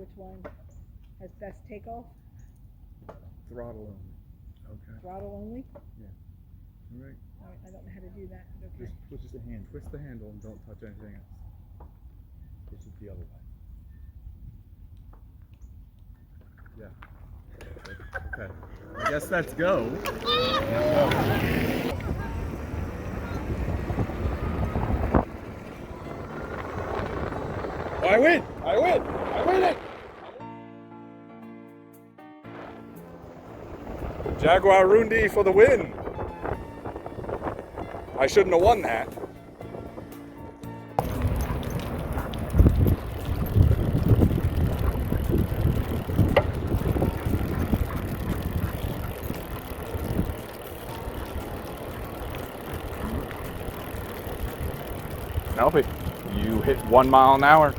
which one has best takeoff? Throttle only. Okay. Throttle only? All right. All right, I don't know how to do that. Okay. Just twist the hand. Twist the handle and don't touch anything else. Push it the other way. Yeah. Okay. I guess that's go. I win! I win! I win it! Jaguar Rundi for the win! I shouldn't have won that. Alfie, you hit 1 mile an hour.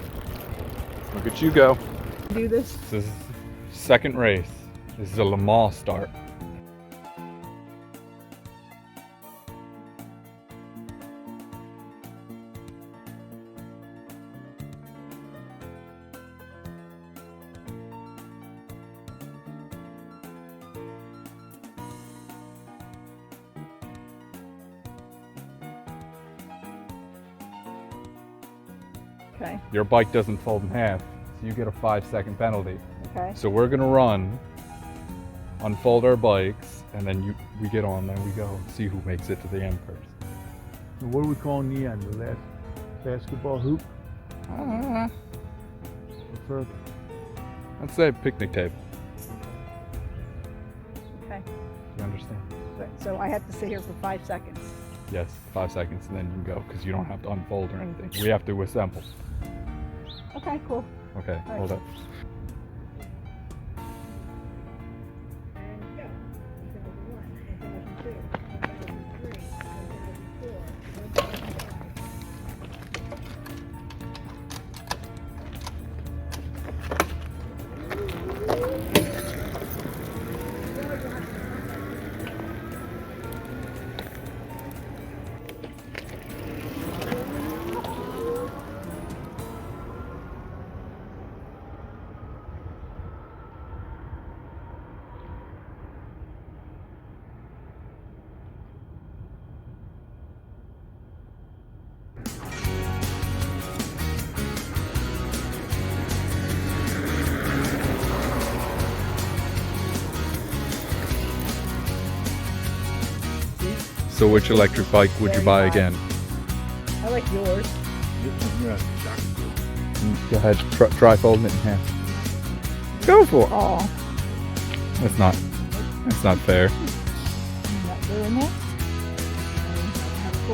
Look at you go. Do this? This is second race. This is a Le Mans start. Okay. Your bike doesn't fold in half, so you get a 5-second penalty. Okay. So we're gonna run, unfold our bikes, and then we get on, then we go see who makes it to the end first. And what are we calling the end? The last basketball hoop? Or further? Let's say picnic table. Okay. You understand? So I have to sit here for 5 seconds. Yes, 5 seconds, and then you can go, because you don't have to unfold or anything. We have to assemble. Okay, cool. Okay, right. hold up. And go. 2001, 2002, 2003, 2004, 2005. So which electric bike would you buy again? I like yours. Go ahead, try folding it in half. Go for it. Oh, That's not fair. I'm not doing that. I have a